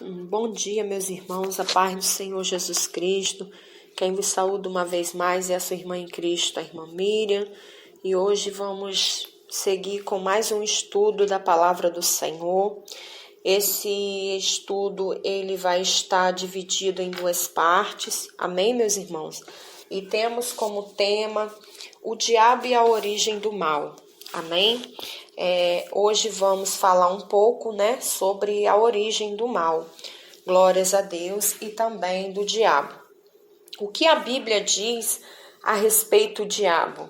Bom dia, meus irmãos, a paz do Senhor Jesus Cristo. Quem vos saúda uma vez mais é a sua irmã em Cristo, a irmã Miriam. E hoje vamos seguir com mais um estudo da palavra do Senhor. Esse estudo ele vai estar dividido em duas partes, amém, meus irmãos? E temos como tema o diabo e a origem do mal, amém? Hoje vamos falar um pouco, sobre a origem do mal, glórias a Deus, e também do diabo. O que a Bíblia diz a respeito do diabo?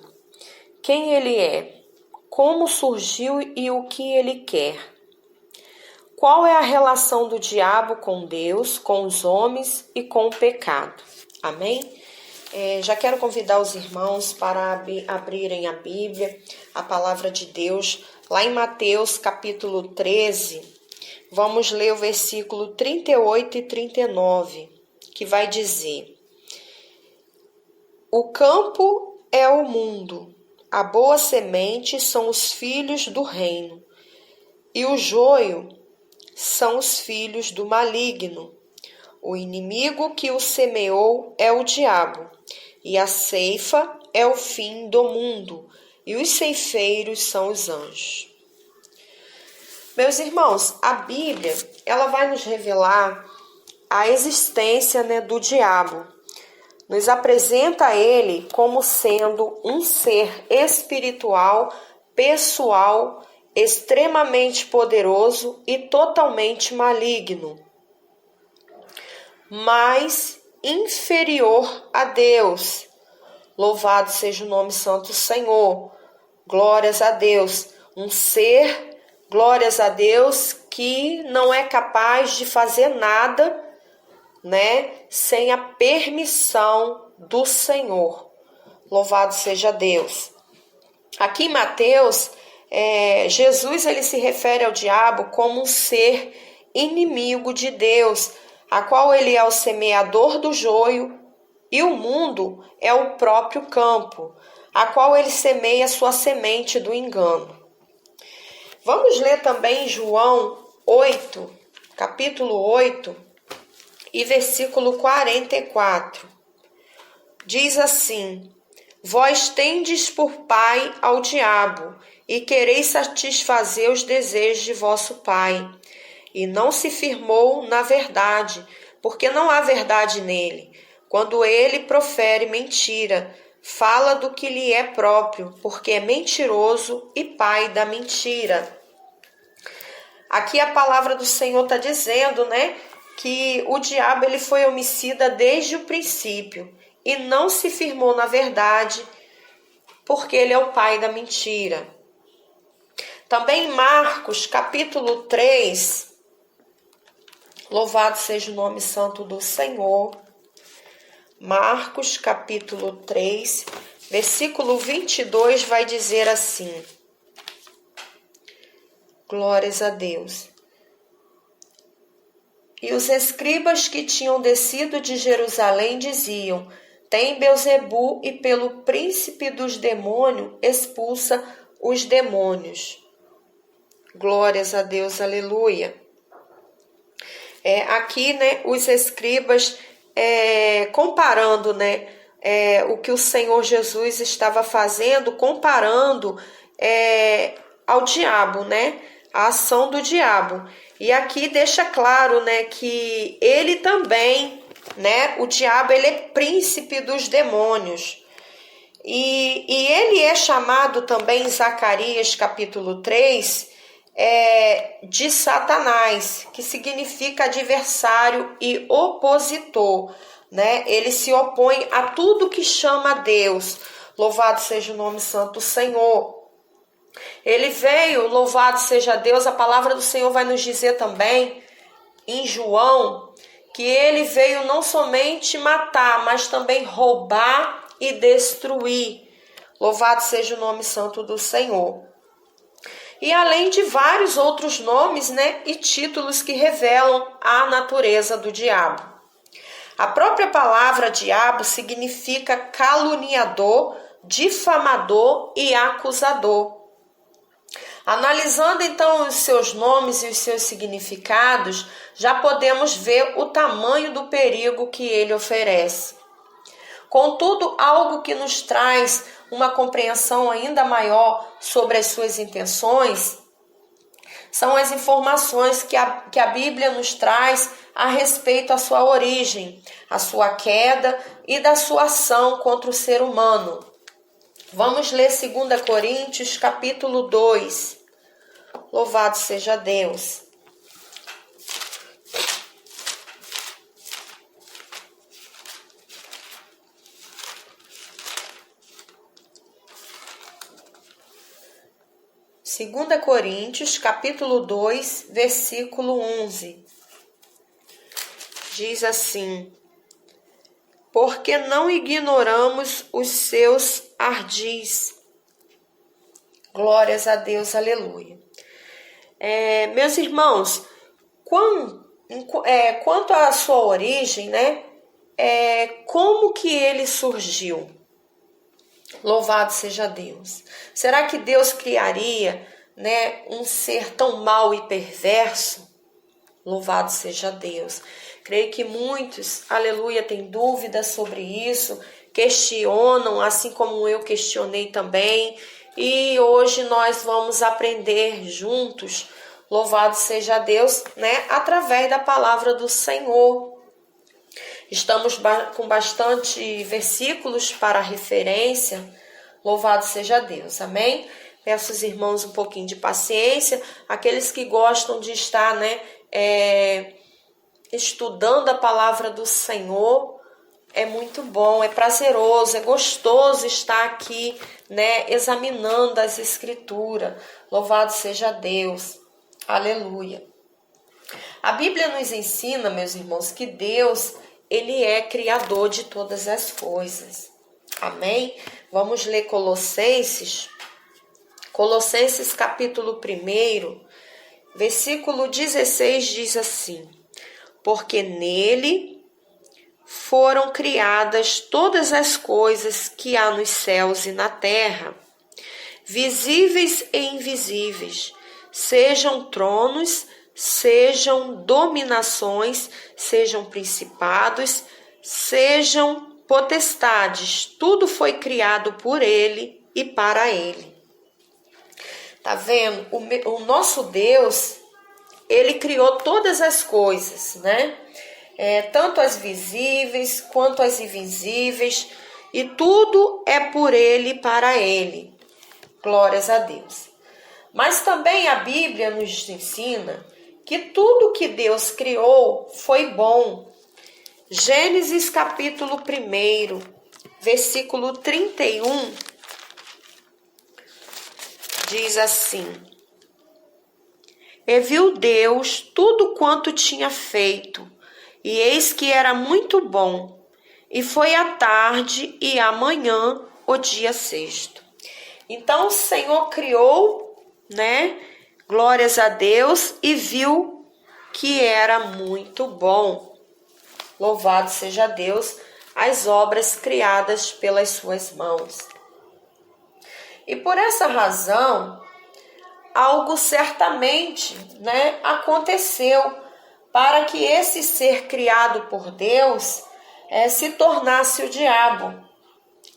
Quem ele é? Como surgiu e o que ele quer? Qual é a relação do diabo com Deus, com os homens e com o pecado? Amém? Já quero convidar os irmãos para abrirem a Bíblia, a palavra de Deus, lá em Mateus capítulo 13, vamos ler o versículo 38 e 39, que vai dizer: O campo é o mundo, a boa semente são os filhos do reino, e o joio são os filhos do maligno. O inimigo que o semeou é o diabo, e a ceifa é o fim do mundo, e os ceifeiros são os anjos. Meus irmãos, a Bíblia, ela vai nos revelar a existência, do diabo. Nos apresenta ele como sendo um ser espiritual, pessoal, extremamente poderoso e totalmente maligno, mas inferior a Deus. Louvado seja o nome santo do Senhor. Glórias a Deus. Um ser, glórias a Deus, que não é capaz de fazer nada, sem a permissão do Senhor. Louvado seja Deus. Aqui em Mateus, Jesus ele se refere ao diabo como um ser inimigo de Deus, a qual ele é o semeador do joio, e o mundo é o próprio campo, a qual ele semeia sua semente do engano. Vamos ler também João 8, capítulo 8, e versículo 44. Diz assim: Vós tendes por pai ao diabo, e quereis satisfazer os desejos de vosso pai. E não se firmou na verdade, porque não há verdade nele. Quando ele profere mentira, fala do que lhe é próprio, porque é mentiroso e pai da mentira. Aqui a palavra do Senhor está dizendo, que o diabo ele foi homicida desde o princípio e não se firmou na verdade, porque ele é o pai da mentira. Também em Marcos, capítulo 3, louvado seja o nome santo do Senhor. Marcos, capítulo 3, versículo 22, vai dizer assim: Glórias a Deus. E os escribas que tinham descido de Jerusalém diziam: Tem Beelzebu, e pelo príncipe dos demônios expulsa os demônios. Glórias a Deus, aleluia. Aqui, os escribas comparando, o que o Senhor Jesus estava fazendo, comparando ao diabo, a ação do diabo. E aqui deixa claro, que ele também, o diabo, ele é príncipe dos demônios. E ele é chamado também em Zacarias capítulo 3, de Satanás, que significa adversário e opositor, Ele se opõe a tudo que chama a Deus. Louvado seja o nome santo do Senhor. Ele veio, louvado seja Deus, a palavra do Senhor vai nos dizer também, em João, que ele veio não somente matar, mas também roubar e destruir. Louvado seja o nome santo do Senhor. E além de vários outros nomes, e títulos que revelam a natureza do diabo. A própria palavra diabo significa caluniador, difamador e acusador. Analisando então os seus nomes e os seus significados, já podemos ver o tamanho do perigo que ele oferece. Contudo, algo que nos traz uma compreensão ainda maior sobre as suas intenções são as informações que a Bíblia nos traz a respeito à sua origem, a sua queda e da sua ação contra o ser humano. Vamos ler 2 Coríntios, capítulo 2. Louvado seja Deus. Segunda Coríntios, capítulo 2, versículo 11. Diz assim: porque não ignoramos os seus ardis. Glórias a Deus, aleluia. Meus irmãos, quanto à sua origem, né? Como que ele surgiu? Louvado seja Deus. Será que Deus criaria, né, um ser tão mau e perverso? Louvado seja Deus. Creio que muitos, aleluia, têm dúvidas sobre isso, questionam, assim como eu questionei também. E hoje nós vamos aprender juntos, louvado seja Deus, né, através da palavra do Senhor. Estamos com bastante versículos para referência, louvado seja Deus, amém? Peço aos irmãos um pouquinho de paciência, aqueles que gostam de estar, né, estudando a palavra do Senhor, é muito bom, é prazeroso, é gostoso estar aqui, né, examinando as Escrituras. Louvado seja Deus. Aleluia. A Bíblia nos ensina, meus irmãos, que Deus, ele é criador de todas as coisas. Amém? Vamos ler Colossenses. Colossenses capítulo 1, versículo 16 diz assim: porque nele foram criadas todas as coisas que há nos céus e na terra, visíveis e invisíveis, sejam tronos, sejam dominações, sejam principados, sejam potestades, tudo foi criado por ele e para ele. Tá vendo? O nosso Deus, ele criou todas as coisas, né? Tanto as visíveis quanto as invisíveis, e tudo é por ele e para ele. Glórias a Deus. Mas também a Bíblia nos ensina que tudo que Deus criou foi bom. Gênesis capítulo 1, versículo 31, diz assim: e viu Deus tudo quanto tinha feito, e eis que era muito bom, e foi a tarde e a manhã o dia sexto. Então o Senhor criou, né? Glórias a Deus, e viu que era muito bom. Louvado seja Deus, as obras criadas pelas suas mãos. E por essa razão, algo certamente, né, aconteceu para que esse ser criado por Deus se tornasse o diabo,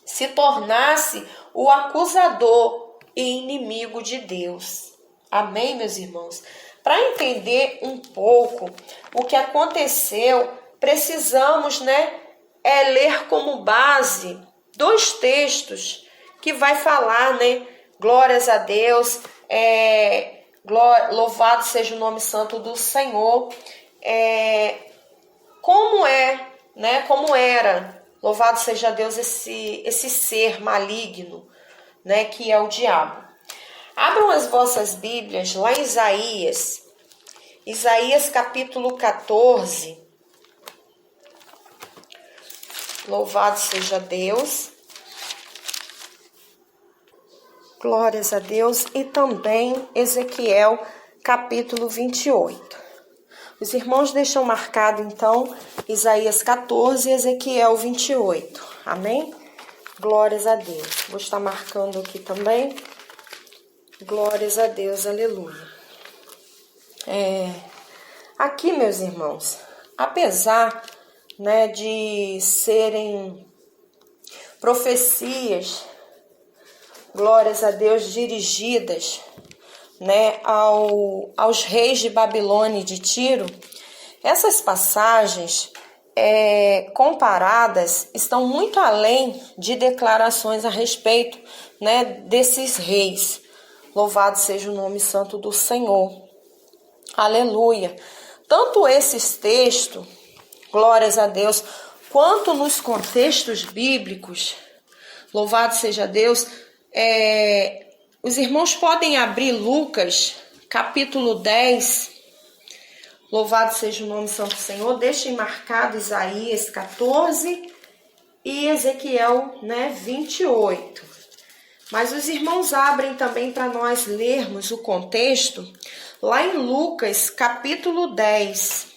se tornasse o acusador e inimigo de Deus. Amém, meus irmãos? Para entender um pouco o que aconteceu, precisamos, né, ler como base 2 textos que vai falar, né, glórias a Deus, louvado seja o nome santo do Senhor, como era, louvado seja Deus, esse ser maligno, né, que é o diabo. Abram as vossas Bíblias lá em Isaías capítulo 14, louvado seja Deus, glórias a Deus, e também Ezequiel capítulo 28. Os irmãos deixam marcado então Isaías 14 e Ezequiel 28, amém? Glórias a Deus. Vou estar marcando aqui também Glórias a Deus, aleluia. Aqui, meus irmãos, apesar, de serem profecias, glórias a Deus, dirigidas, aos reis de Babilônia e de Tiro, essas passagens comparadas estão muito além de declarações a respeito, desses reis. Louvado seja o nome santo do Senhor. Aleluia. Tanto esses textos, glórias a Deus, quanto nos contextos bíblicos, louvado seja Deus, os irmãos podem abrir Lucas, capítulo 10, louvado seja o nome santo do Senhor, deixem marcado Isaías 14 e Ezequiel 28. Mas os irmãos abrem também para nós lermos o contexto lá em Lucas, capítulo 10.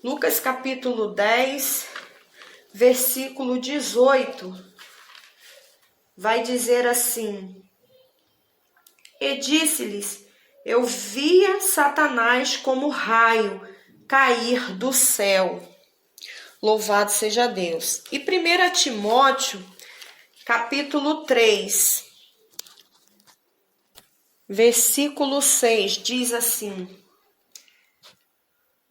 Lucas, capítulo 10, versículo 18. Vai dizer assim: E disse-lhes: Eu via Satanás como raio cair do céu. Louvado seja Deus. E 1 Timóteo, capítulo 3, versículo 6, diz assim: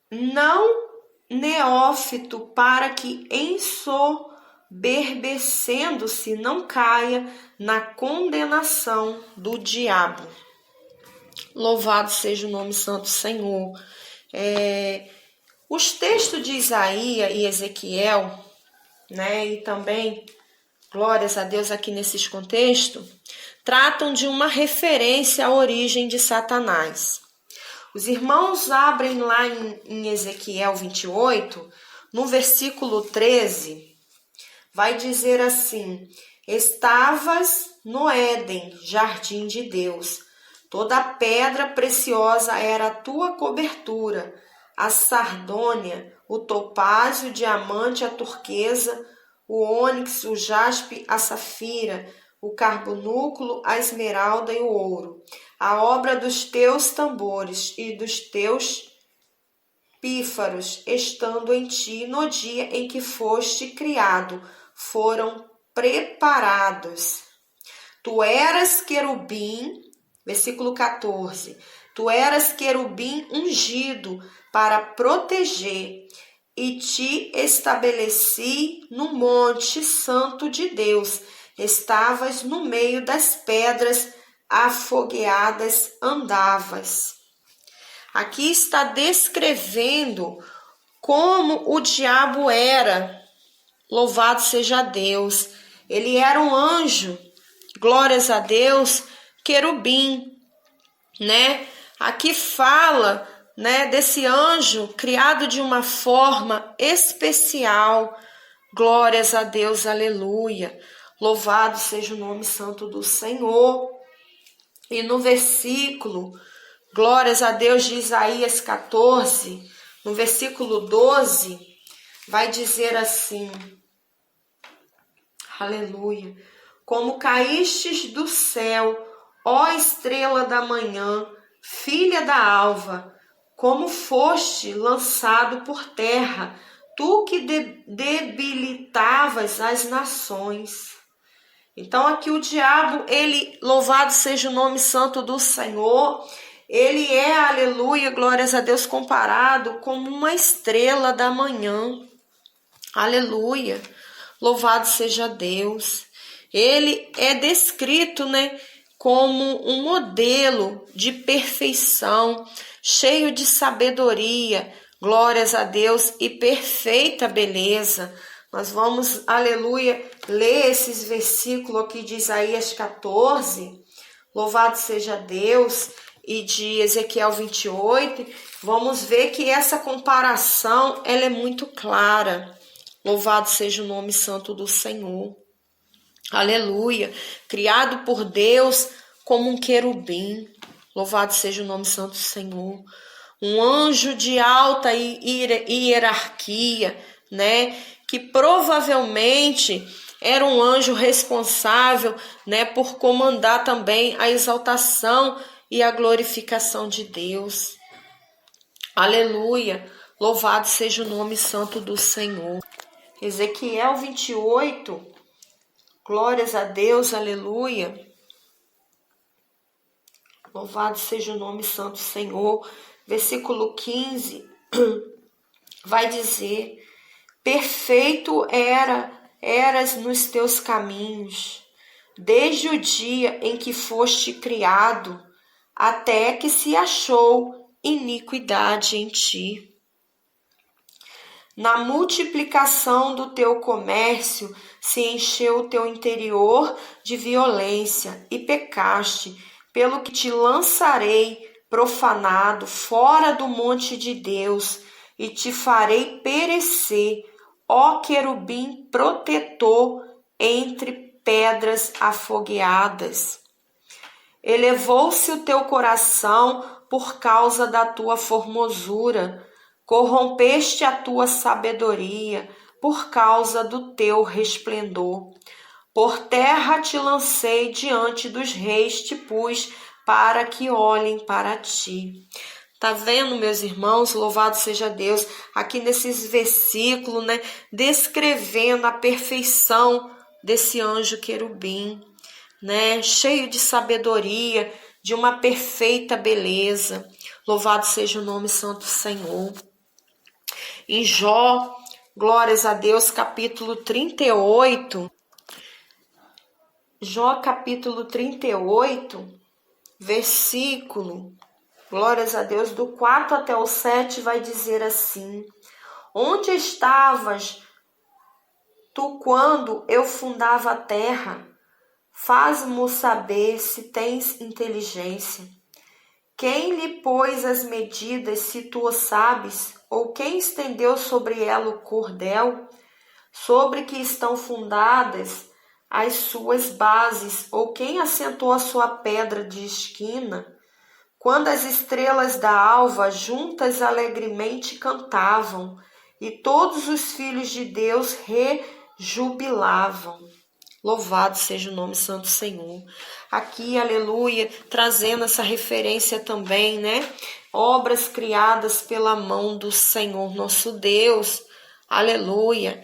Não neófito, para que ensoberbecendo-se não caia na condenação do diabo. Louvado seja o nome santo do Senhor. Os textos de Isaías e Ezequiel, e também, glórias a Deus aqui nesses contextos, tratam de uma referência à origem de Satanás. Os irmãos abrem lá em Ezequiel 28, no versículo 13, vai dizer assim: Estavas no Éden, jardim de Deus. Toda pedra preciosa era a tua cobertura, a sardônia, o topázio, o diamante, a turquesa, o ônix, o jaspe, a safira, o carbonúculo, a esmeralda e o ouro. A obra dos teus tambores e dos teus pífaros, estando em ti no dia em que foste criado, foram preparados. Tu eras querubim, versículo 14, tu eras querubim ungido para proteger, e te estabeleci no monte santo de Deus. Estavas no meio das pedras afogueadas, andavas. Aqui está descrevendo como o diabo era. Louvado seja Deus. Ele era um anjo, glórias a Deus, querubim, Aqui fala, desse anjo criado de uma forma especial. Glórias a Deus, aleluia. Louvado seja o nome santo do Senhor. E no versículo, glórias a Deus, de Isaías 14, no versículo 12, vai dizer assim: aleluia. Como caístes do céu, ó estrela da manhã, filha da alva, como foste lançado por terra, tu que debilitavas as nações. Então aqui o diabo, ele, louvado seja o nome santo do Senhor, ele é, aleluia, glórias a Deus, comparado como uma estrela da manhã. Aleluia, louvado seja Deus. Ele é descrito, como um modelo de perfeição, cheio de sabedoria, glórias a Deus, e perfeita beleza. Nós vamos, aleluia, ler esses versículos aqui de Isaías 14, louvado seja Deus, e de Ezequiel 28. Vamos ver que essa comparação, ela é muito clara. Louvado seja o nome santo do Senhor. Aleluia. Criado por Deus como um querubim. Louvado seja o nome santo do Senhor. Um anjo de alta hierarquia, que provavelmente era um anjo responsável, né, por comandar também a exaltação e a glorificação de Deus. Aleluia! Louvado seja o nome santo do Senhor. Ezequiel 28, glórias a Deus, aleluia. Louvado seja o nome santo do Senhor. Versículo 15 vai dizer: perfeito eras nos teus caminhos, desde o dia em que foste criado, até que se achou iniquidade em ti. Na multiplicação do teu comércio se encheu o teu interior de violência e pecaste, pelo que te lançarei profanado fora do monte de Deus e te farei perecer, ó querubim protetor entre pedras afogueadas. Elevou-se o teu coração por causa da tua formosura, corrompeste a tua sabedoria por causa do teu resplendor. Por terra te lancei diante dos reis, te pus para que olhem para ti. Tá vendo, meus irmãos? Louvado seja Deus. Aqui nesses versículos, né? Descrevendo a perfeição desse anjo querubim, né? Cheio de sabedoria, de uma perfeita beleza. Louvado seja o nome santo do Senhor. Em Jó, glórias a Deus, capítulo 38. Jó, capítulo 38, versículo, glórias a Deus, do 4 até o 7, vai dizer assim: onde estavas tu quando eu fundava a terra? Faz-mo saber se tens inteligência. Quem lhe pôs as medidas, se tu o sabes? Ou quem estendeu sobre ela o cordel? Sobre que estão fundadas as suas bases? Ou quem assentou a sua pedra de esquina? Quando as estrelas da alva juntas alegremente cantavam, e todos os filhos de Deus rejubilavam. Louvado seja o nome santo do Senhor. Aqui, aleluia, trazendo essa referência também, né? Obras criadas pela mão do Senhor nosso Deus. Aleluia.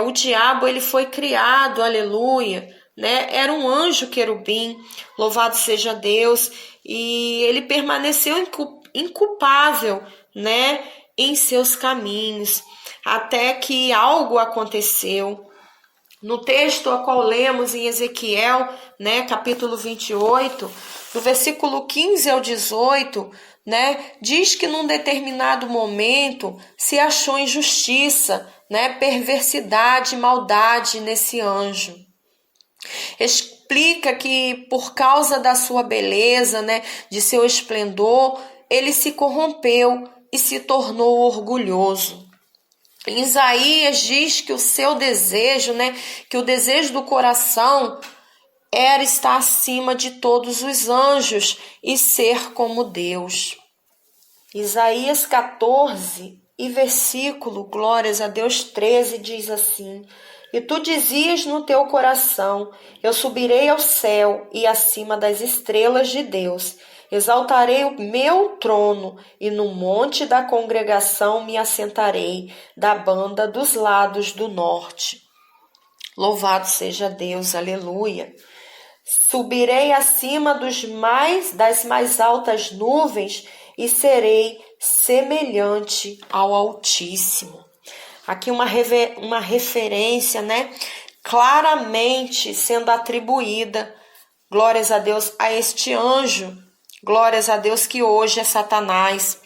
O diabo, ele foi criado, aleluia, né? Era um anjo querubim, louvado seja Deus, e ele permaneceu inculpável, né? Em seus caminhos, até que algo aconteceu. No texto a qual lemos em Ezequiel, né, capítulo 28, do versículo 15 ao 18, né, diz que num determinado momento se achou injustiça, né, perversidade, maldade nesse anjo. Explica que por causa da sua beleza, né, de seu esplendor, ele se corrompeu e se tornou orgulhoso. Em Isaías diz que o seu desejo, né, que o desejo do coração era estar acima de todos os anjos e ser como Deus. Isaías 14 e versículo, glórias a Deus, 13, diz assim: e tu dizias no teu coração, eu subirei ao céu e acima das estrelas de Deus. Exaltarei o meu trono e no monte da congregação me assentarei, da banda dos lados do norte. Louvado seja Deus, aleluia. Subirei acima das mais altas nuvens e serei semelhante ao Altíssimo. Aqui uma referência, né? Claramente sendo atribuída, glórias a Deus, a este anjo. Glórias a Deus que hoje é Satanás.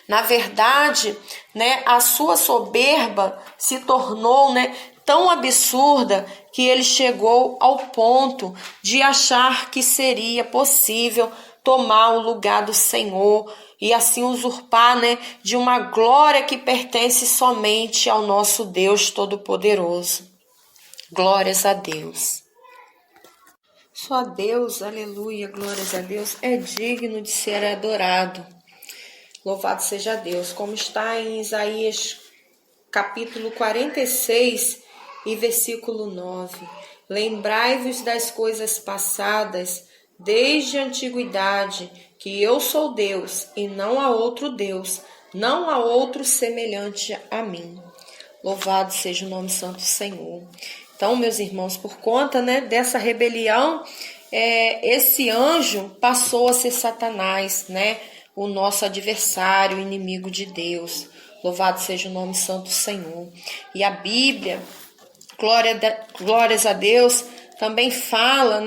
Na verdade, né, a sua soberba se tornou, né, tão absurda que ele chegou ao ponto de achar que seria possível tomar o lugar do Senhor e assim usurpar, né, de uma glória que pertence somente ao nosso Deus Todo-Poderoso. Glórias a Deus. Só Deus, aleluia, glórias a Deus, é digno de ser adorado. Louvado seja Deus. Como está em Isaías capítulo 46 E versículo 9: Lembrai-vos das coisas passadas, desde a antiguidade, que eu sou Deus, e não há outro Deus, não há outro semelhante a mim. Louvado seja o nome santo do Senhor. Então, meus irmãos, por conta, dessa rebelião, esse anjo passou a ser Satanás, o nosso adversário, o inimigo de Deus. Louvado seja o nome santo do Senhor. E a Bíblia, glórias a Deus, também fala,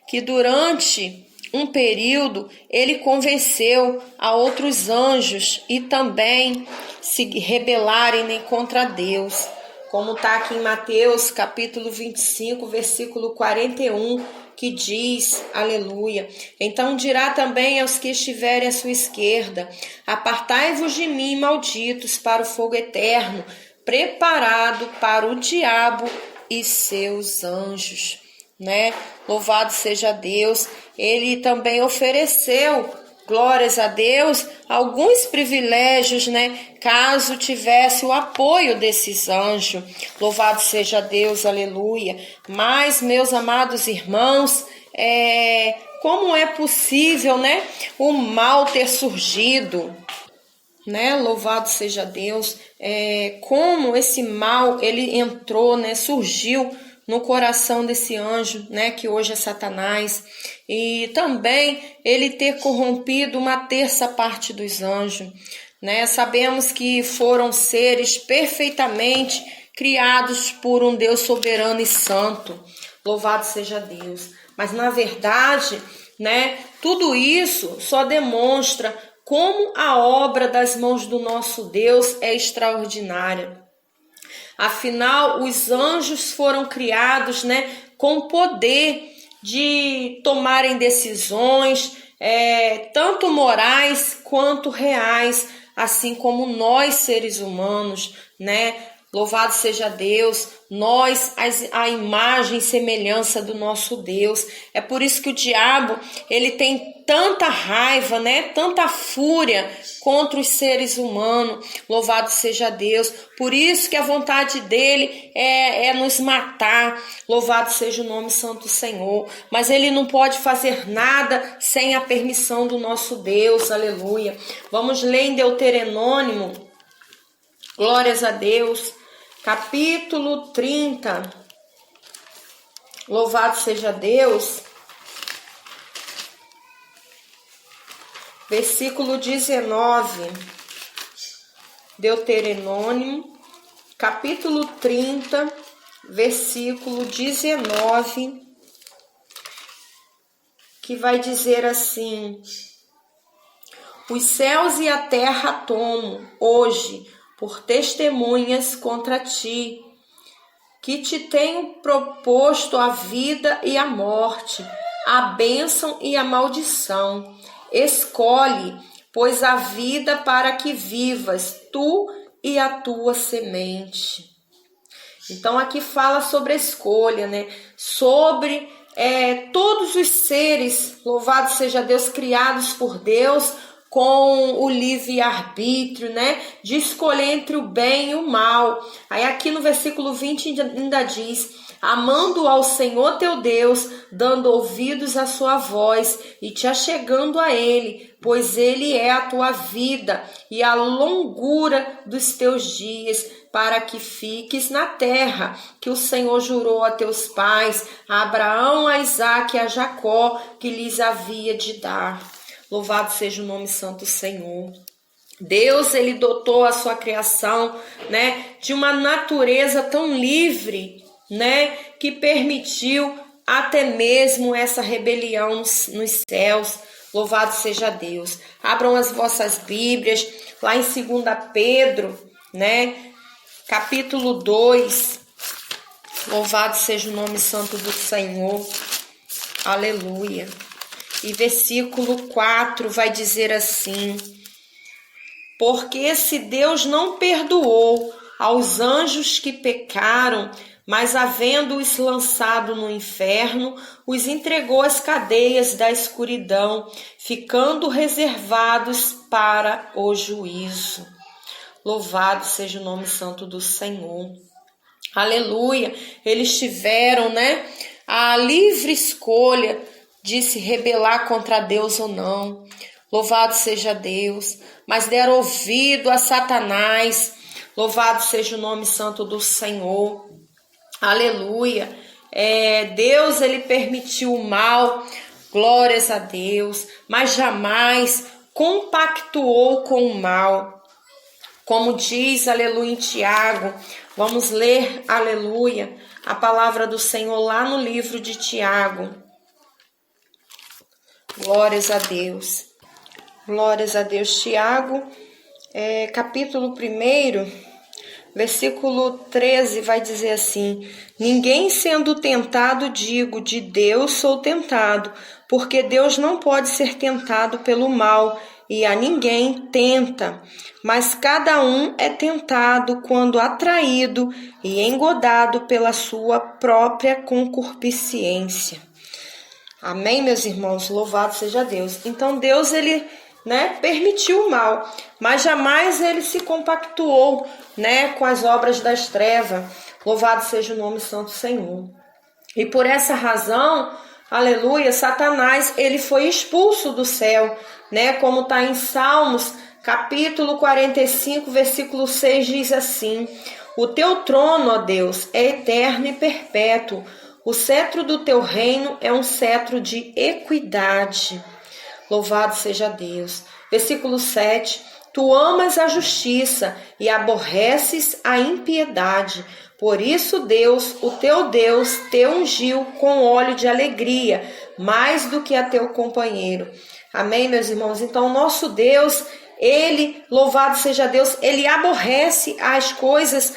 que durante um período ele convenceu a outros anjos e também se rebelarem contra Deus. Como está aqui em Mateus capítulo 25, versículo 41, que diz, aleluia: Então dirá também aos que estiverem à sua esquerda: Apartai-vos de mim, malditos, para o fogo eterno, preparado para o diabo e seus anjos. Louvado seja Deus. Ele também ofereceu, glórias a Deus, alguns privilégios, caso tivesse o apoio desses anjos. Louvado seja Deus, aleluia. Mas, meus amados irmãos, como é possível, o mal ter surgido? Louvado seja Deus. Como esse mal ele entrou, surgiu no coração desse anjo, que hoje é Satanás, e também ele ter corrompido uma terça parte dos anjos, Sabemos que foram seres perfeitamente criados por um Deus soberano e santo. Louvado seja Deus. Mas na verdade, tudo isso só demonstra como a obra das mãos do nosso Deus é extraordinária. Afinal, os anjos foram criados, com poder de tomarem decisões, tanto morais quanto reais, assim como nós, seres humanos, Louvado seja Deus, nós, a imagem e semelhança do nosso Deus. É por isso que o diabo, ele tem tanta raiva, tanta fúria contra os seres humanos. Louvado seja Deus. Por isso que a vontade dele é nos matar. Louvado seja o nome santo do Senhor. Mas ele não pode fazer nada sem a permissão do nosso Deus. Aleluia. Vamos ler em Deuteronômio, glórias a Deus, capítulo 30, louvado seja Deus, versículo 19, Deuteronômio, capítulo 30, versículo 19, que vai dizer assim: Os céus e a terra tomo hoje por testemunhas contra ti, que te tenho proposto a vida e a morte, a bênção e a maldição. Escolhe, pois, a vida para que vivas, tu e a tua semente. Então aqui fala sobre a escolha, sobre todos os seres, louvado seja Deus, criados por Deus, com o livre-arbítrio, de escolher entre o bem e o mal. Aí aqui no versículo 20 ainda diz: amando ao Senhor teu Deus, dando ouvidos à sua voz e te achegando a Ele, pois Ele é a tua vida e a longura dos teus dias, para que fiques na terra que o Senhor jurou a teus pais, a Abraão, a Isaque e a Jacó, que lhes havia de dar. Louvado seja o nome santo do Senhor. Deus, ele dotou a sua criação, de uma natureza tão livre, que permitiu até mesmo essa rebelião nos céus. Louvado seja Deus. Abram as vossas Bíblias, lá em 2 Pedro, capítulo 2. Louvado seja o nome santo do Senhor. Aleluia. E versículo 4 vai dizer assim: porque se Deus não perdoou aos anjos que pecaram, mas havendo-os lançado no inferno, os entregou às cadeias da escuridão, ficando reservados para o juízo. Louvado seja o nome santo do Senhor. Aleluia. Eles tiveram, né, a livre escolha de se rebelar contra Deus ou não. Louvado seja Deus. Mas deram ouvido a Satanás. Louvado seja o nome santo do Senhor. Aleluia. Deus, ele permitiu o mal. Glórias a Deus. Mas jamais compactuou com o mal. Como diz, aleluia, em Tiago. Vamos ler, aleluia, a palavra do Senhor lá no livro de Tiago. Glórias a Deus. Glórias a Deus. Tiago, capítulo 1, versículo 13, vai dizer assim: ninguém sendo tentado, digo, de Deus sou tentado, porque Deus não pode ser tentado pelo mal, e a ninguém tenta. Mas cada um é tentado quando atraído e engodado pela sua própria concupiscência. Amém, meus irmãos? Louvado seja Deus. Então Deus, ele, permitiu o mal, mas jamais ele se compactuou, com as obras das trevas. Louvado seja o nome santo do Senhor. E por essa razão, aleluia, Satanás, ele foi expulso do céu, como está em Salmos, capítulo 45, versículo 6, diz assim: o teu trono, ó Deus, é eterno e perpétuo. O cetro do teu reino é um cetro de equidade. Louvado seja Deus. Versículo 7. Tu amas a justiça e aborreces a impiedade. Por isso Deus, o teu Deus, te ungiu com óleo de alegria, mais do que a teu companheiro. Amém, meus irmãos? Então, nosso Deus, ele, louvado seja Deus, ele aborrece as coisas,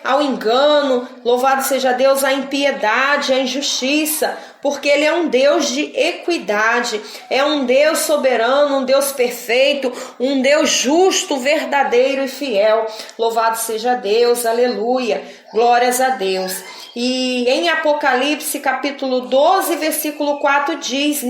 ao engano, louvado seja Deus, a impiedade, a injustiça, porque ele é um Deus de equidade, é um Deus soberano, um Deus perfeito, um Deus justo, verdadeiro e fiel. Louvado seja Deus, aleluia, glórias a Deus. E em Apocalipse, capítulo 12, versículo 4 diz,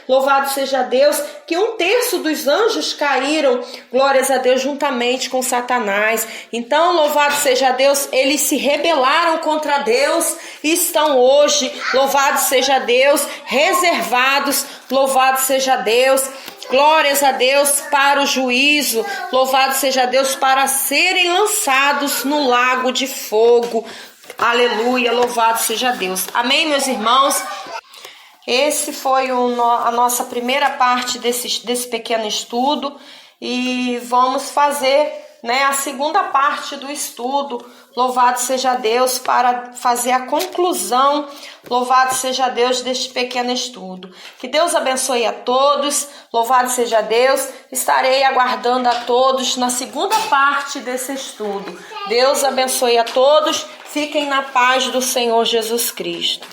louvado seja Deus, que 1/3 dos anjos caíram, glórias a Deus, juntamente com Satanás. Então, louvado seja Deus, eles se rebelaram contra Deus e estão hoje, louvado seja Deus, reservados, louvado seja Deus, glórias a Deus, para o juízo, louvado seja Deus, para serem lançados no lago de fogo. Aleluia, louvado seja Deus. Amém, meus irmãos? Esse foi a nossa primeira parte desse pequeno estudo e vamos fazer a segunda parte do estudo. Louvado seja Deus, para fazer a conclusão, louvado seja Deus, deste pequeno estudo. Que Deus abençoe a todos, louvado seja Deus. Estarei aguardando a todos na segunda parte desse estudo. Deus abençoe a todos, fiquem na paz do Senhor Jesus Cristo.